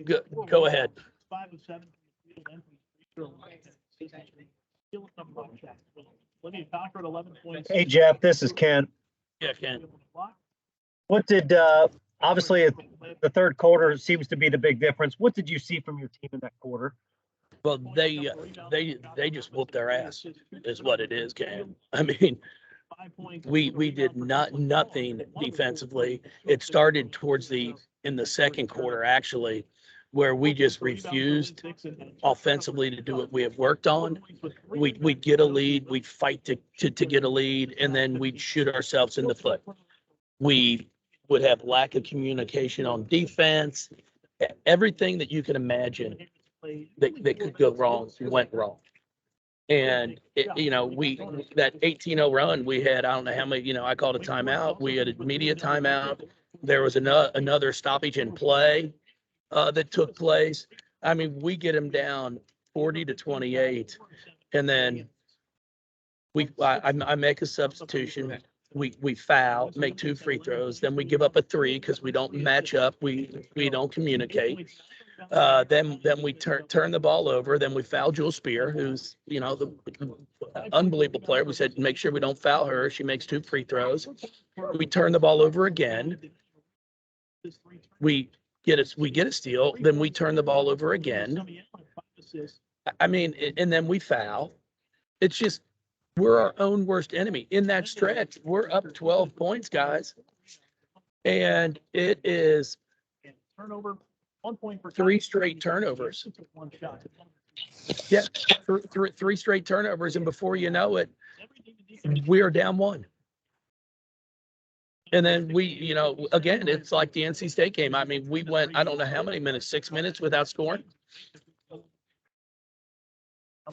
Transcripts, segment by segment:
Go ahead. 5 of 7 11 points. Hey, Jeff, this is Ken. Yeah, Ken. What did, obviously, the third quarter seems to be the big difference. What did you see from your team in that quarter? Well, they just whooped their ass, is what it is, Ken. I mean, we did nothing defensively. It started in the second quarter, actually, where we just refused offensively to do what we have worked on. We'd get a lead, we'd fight to get a lead, and then we'd shoot ourselves in the foot. We would have lack of communication on defense. Everything that you can imagine that could go wrong went wrong. And that 18-0 run we had, I don't know how many, I called a timeout. We had a media timeout. There was another stoppage in play that took place. I mean, we get them down 40-28, and then I make a substitution. We foul, make 2 free throws, then we give up a 3 because we don't match up. We don't communicate. Then we turn the ball over. Then we foul Jewel Spear, who's the unbelievable player. We said make sure we don't foul her. She makes 2 free throws. We turn the ball over again. We get a steal. Then we turn the ball over again. I mean, and then we foul. It's just we're our own worst enemy in that stretch. We're up 12 points, guys, and it is turnover. 1 point for 3 straight turnovers. Yeah, 3 straight turnovers, and before you know it, we are down 1. And then we, again, it's like the NC State game. I mean, we went, I don't know how many minutes, 6 minutes without scoring.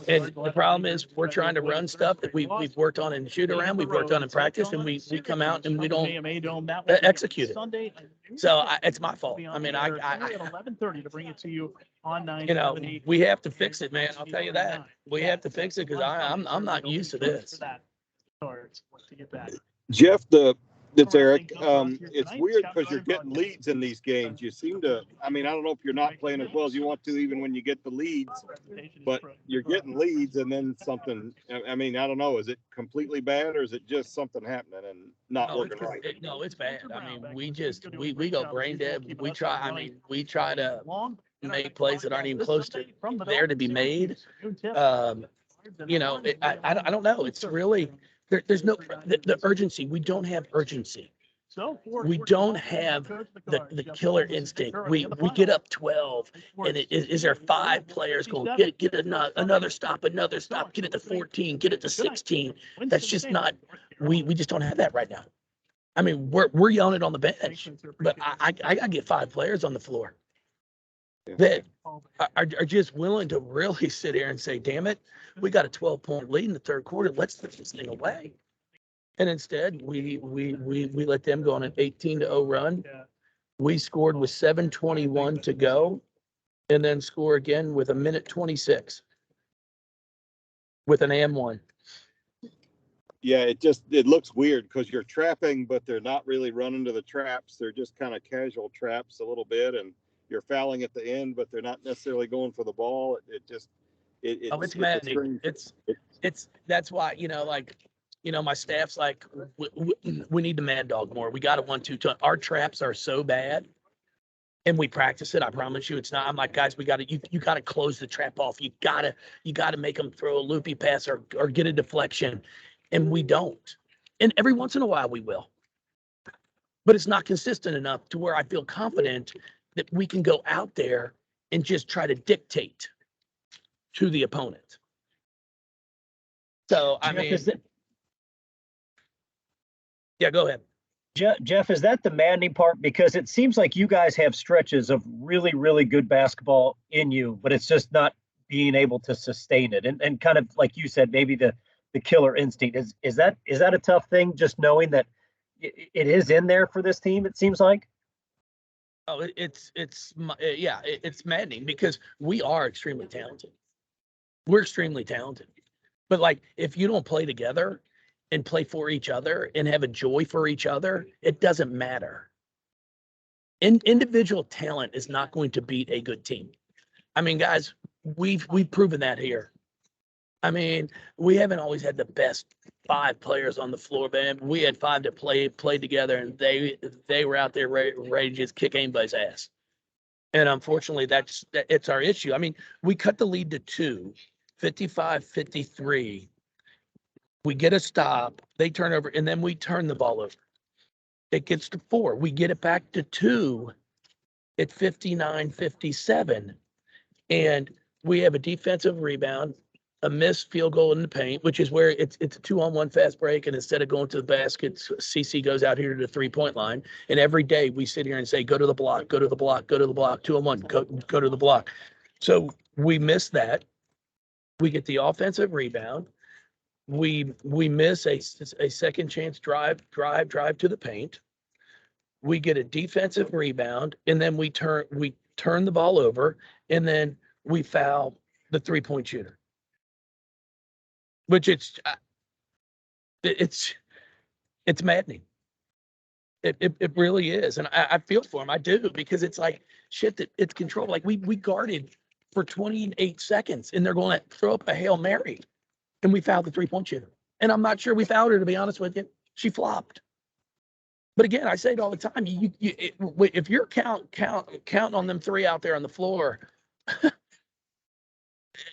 And the problem is we're trying to run stuff that we've worked on in shoot around, we've worked on in practice, and we come out and we don't execute it. So it's my fault. I mean, I 11:30 to bring it to you on 9. We have to fix it, man. I'll tell you that. We have to fix it because I'm not used to this. Jeff, it's Eric. It's weird because you're getting leads in these games. You seem to, I mean, I don't know if you're not playing as well as you want to, even when you get the leads, but you're getting leads and then something, I mean, I don't know. Is it completely bad or is it just something happening and not working right? No, it's bad. I mean, we go brain dead. We try to make plays that aren't even close to there to be made. I don't know. It's really, there's no the urgency. We don't have urgency. We don't have the killer instinct. We get up 12, and is there 5 players going get another stop, get it to 14, get it to 16? That's just not. We just don't have that right now. I mean, we're yelling it on the bench, but I gotta get 5 players on the floor that are just willing to really sit here and say, damn it, we got a 12-point lead in the third quarter. Let's put this thing away. And instead, we let them go on an 18-0 run. We scored with 7:21 to go, and then score again with 1:26 with an and-1. Yeah, it looks weird because you're trapping, but they're not really running to the traps. They're just kind of casual traps a little bit, and you're fouling at the end, but they're not necessarily going for the ball. It's maddening. It's that's why, my staff's like, we need to mad dog more. We got to 1-2. Our traps are so bad, and we practice it. I promise you, it's not. I'm like, guys, you got to close the trap off. You got to make them throw a loopy pass or get a deflection, and we don't. And every once in a while we will, but it's not consistent enough to where I feel confident that we can go out there and just try to dictate to the opponent. So, I mean, yeah, go ahead. Jeff, is that the maddening part? Because it seems like you guys have stretches of really, really good basketball in you, but it's just not being able to sustain it. And kind of like you said, maybe the killer instinct. Is that a tough thing, just knowing that it is in there for this team, it seems like? Oh, it's maddening because we are extremely talented. We're extremely talented. But like, if you don't play together and play for each other and have a joy for each other, it doesn't matter. individual talent is not going to beat a good team. I mean, guys, we've proven that here. I mean, we haven't always had the best 5 players on the floor, man. We had 5 that played together, and they were out there ready to just kick anybody's ass. And unfortunately, it's our issue. I mean, we cut the lead to 2, 55-53. We get a stop, they turn over, and then we turn the ball over. It gets to 4. We get it back to 2 at 59-57. And we have a defensive rebound, a missed field goal in the paint, which is where it's a 2-on-1 fast break. And instead of going to the basket, CC goes out here to the 3-point line. And every day we sit here and say, go to the block, go to the block, go to the block, 2-on-1, go to the block. So we miss that. We get the offensive rebound. We miss a second chance drive to the paint. We get a defensive rebound, and then we turn the ball over, and then we foul the 3-point shooter. Which it's maddening. It really is, and I feel for him. I do, because it's like shit that it's controlled. Like we guarded for 28 seconds, and they're going to throw up a Hail Mary, and we fouled the 3-point shooter. And I'm not sure we fouled her, to be honest with you. She flopped. But again, I say it all the time. If you're counting on them 3 out there on the floor,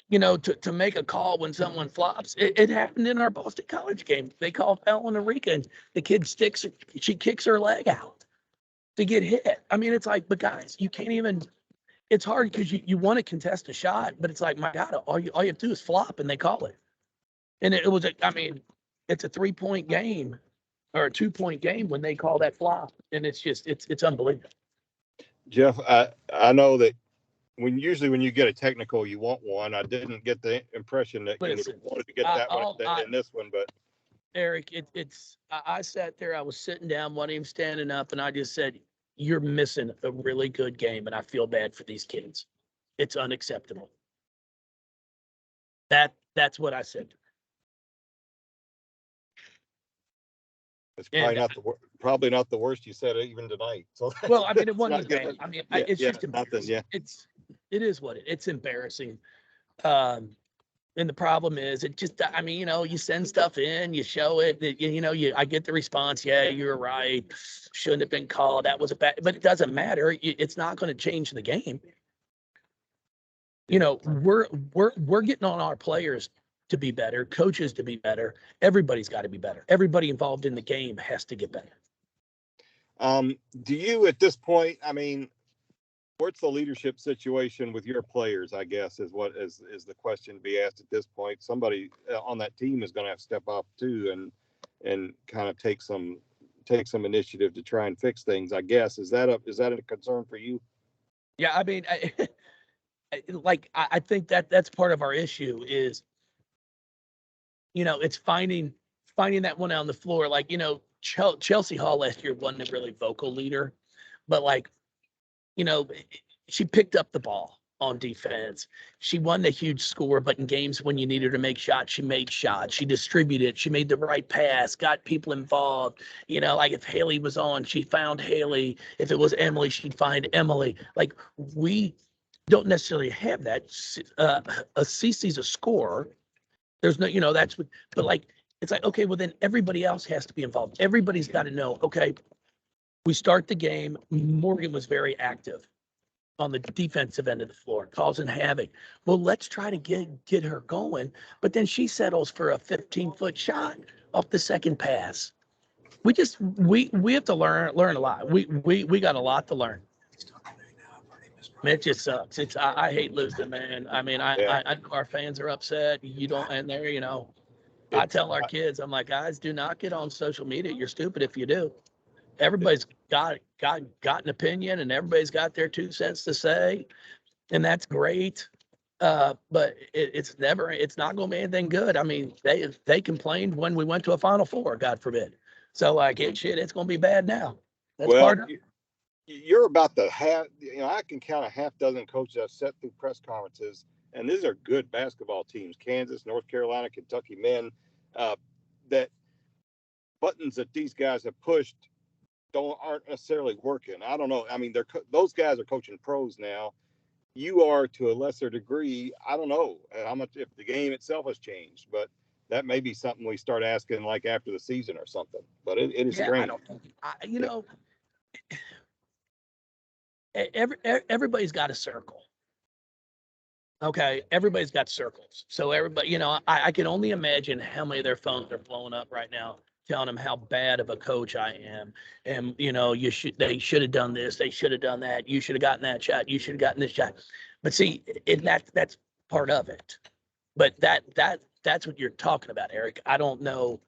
to make a call when someone flops. It happened in our Boston College game. They called foul on Eureka, and the kid she kicks her leg out to get hit. I mean, it's like, but guys, you can't even. It's hard because you want to contest a shot, but it's like, my God, all you have to do is flop, and they call it. And it's a 3-point game or a 2-point game when they call that flop, and it's just it's unbelievable. Jeff, I know that when you get a technical, you want one. I didn't get the impression that you wanted to get that one in this one, but Eric, I sat there, I was sitting down, one of them standing up, and I just said, you're missing a really good game, and I feel bad for these kids. It's unacceptable. That's what I said. It's probably not the worst you said even tonight. So well, I mean, it wasn't a game. I mean, it's just nothing. Yeah, it is what it's embarrassing. And the problem is, it just, I mean, you send stuff in, you show it, I get the response. Yeah, you're right. Shouldn't have been called. That was a bad, but it doesn't matter. It's not going to change the game. We're getting on our players to be better, coaches to be better. Everybody's got to be better. Everybody involved in the game has to get better. Do you, at this point, I mean, what's the leadership situation with your players, I guess, is the question to be asked at this point. Somebody on that team is going to have to step up too and kind of take some initiative to try and fix things, I guess. Is that a concern for you? Yeah, I mean, I think that's part of our issue is, it's finding that one on the floor. Like, Chelsea Hall last year wasn't a really vocal leader, but she picked up the ball on defense. She won the huge score, but in games when you needed her to make shots, she made shots. She distributed. She made the right pass, got people involved. Like if Haley was on, she found Haley. If it was Emily, she'd find Emily. Like, we don't necessarily have that. Cece's a scorer. There's no, that's what, but it's like, okay, well then everybody else has to be involved. Everybody's got to know, okay, we start the game. Morgan was very active on the defensive end of the floor, causing havoc. Well, let's try to get her going. But then she settles for a 15-foot shot off the second pass. We have to learn a lot. We got a lot to learn. It just sucks. I hate losing, man. I mean, I know our fans are upset. You don't, and they're, I tell our kids, I'm like, guys, do not get on social media. You're stupid if you do. Everybody's got an opinion, and everybody's got their 2 cents to say, and that's great. But it's not going to be anything good. I mean, they complained when we went to a Final Four, God forbid. So it's going to be bad now. That's part of it. You're about the half. I can count a half dozen coaches I've sat through press conferences, and these are good basketball teams: Kansas, North Carolina, Kentucky men. That buttons that these guys have pushed aren't necessarily working. I don't know. I mean, those guys are coaching pros now. You are to a lesser degree. I don't know how much if the game itself has changed, but that may be something we start asking like after the season or something. But it is Yeah, strange. I don't think, you know, everybody's got a circle. Okay, everybody's got circles. So everybody, I can only imagine how many of their phones are blowing up right now, telling them how bad of a coach I am, and they should have done this, they should have done that, you should have gotten that shot, you should have gotten this shot. But see, that's part of it. But that's what you're talking about, Eric. I don't know,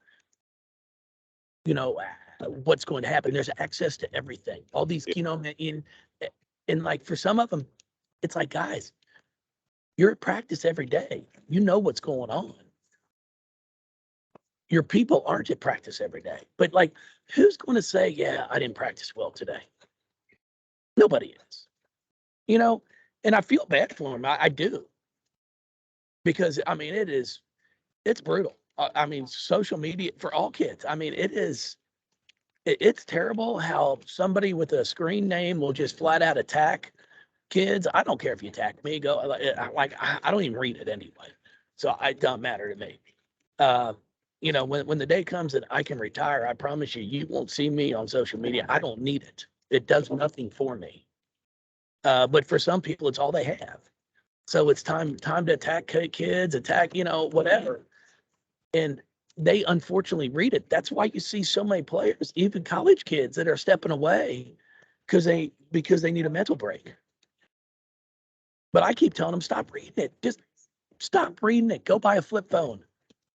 what's going to happen. There's access to everything. All these, in like for some of them, it's like, guys, you're at practice every day. You know what's going on. Your people aren't at practice every day. But like, who's going to say, yeah, I didn't practice well today? Nobody is. And I feel bad for them. I do. Because I mean, it's brutal. I mean, social media for all kids. I mean, it's terrible how somebody with a screen name will just flat out attack kids. I don't care if you attack me. Go like I don't even read it anyway, so it doesn't matter to me. When the day comes that I can retire, I promise you won't see me on social media. I don't need it. It does nothing for me. But for some people, it's all they have. So it's time to attack kids, attack whatever, and they unfortunately read it. That's why you see so many players, even college kids, that are stepping away because they need a mental break. But I keep telling them, stop reading it. Just stop reading it. Go buy a flip phone.